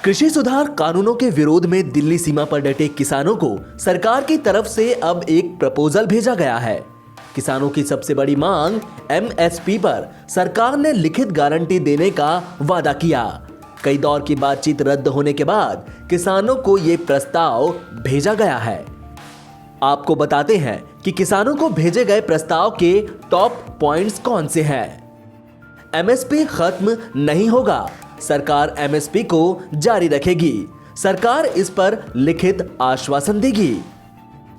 कृषि सुधार कानूनों के विरोध में दिल्ली सीमा पर डटे किसानों को सरकार की तरफ से अब एक प्रपोजल भेजा गया है। किसानों की सबसे बड़ी मांग एमएसपी पर सरकार ने लिखित गारंटी देने का वादा किया। कई दौर की बातचीत रद्द होने के बाद किसानों को ये प्रस्ताव भेजा गया है। आपको बताते हैं कि किसानों को भेजे गए प्रस्ताव के टॉप पॉइंट्स कौन से हैं। एमएसपी खत्म नहीं होगा, सरकार एमएसपी को जारी रखेगी। सरकार इस पर लिखित आश्वासन देगी।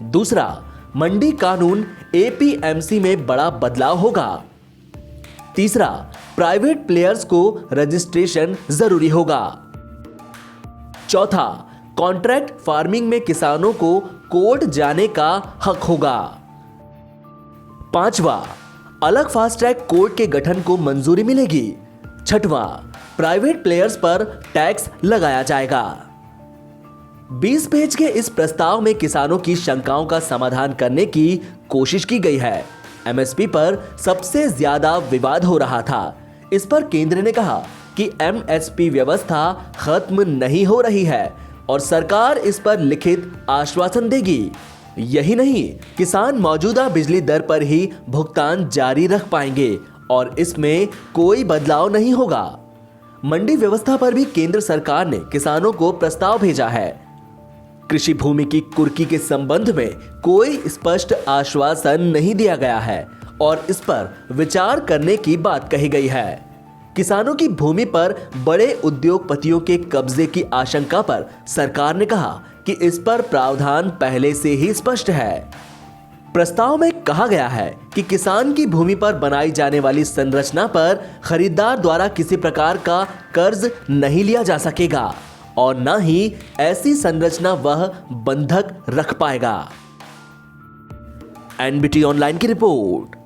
दूसरा, मंडी कानून एपीएमसी में बड़ा बदलाव होगा। तीसरा, प्राइवेट प्लेयर्स को रजिस्ट्रेशन जरूरी होगा। चौथा, कॉन्ट्रैक्ट फार्मिंग में किसानों को कोर्ट जाने का हक होगा। पांचवा, अलग फास्ट ट्रैक कोर्ट के गठन को मंजूरी मिलेगी। छठवां, प्राइवेट प्लेयर्स पर टैक्स लगाया जाएगा। 20 पेज के इस प्रस्ताव में किसानों की शंकाओं का समाधान करने की कोशिश की गई है। एमएसपी पर सबसे ज्यादा विवाद हो रहा था। इस पर केंद्र ने कहा कि एमएसपी व्यवस्था खत्म नहीं हो रही है और सरकार इस पर लिखित आश्वासन देगी। यही नहीं, किसान मौजूदा बिजली दर पर ही भुगतान जारी रख पाएंगे और इसमें कोई बदलाव नहीं होगा। मंडी व्यवस्था पर भी केंद्र सरकार ने किसानों को प्रस्ताव भेजा है। कृषि भूमि की कुर्की के संबंध में कोई स्पष्ट आश्वासन नहीं दिया गया है और इस पर विचार करने की बात कही गई है। किसानों की भूमि पर बड़े उद्योगपतियों के कब्जे की आशंका पर सरकार ने कहा कि इस पर प्रावधान पहले से ही स्पष्ट है। प्रस्ताव में कहा गया है कि किसान की भूमि पर बनाई जाने वाली संरचना पर खरीदार द्वारा किसी प्रकार का कर्ज नहीं लिया जा सकेगा और न ही ऐसी संरचना वह बंधक रख पाएगा। एनबीटी ऑनलाइन की रिपोर्ट।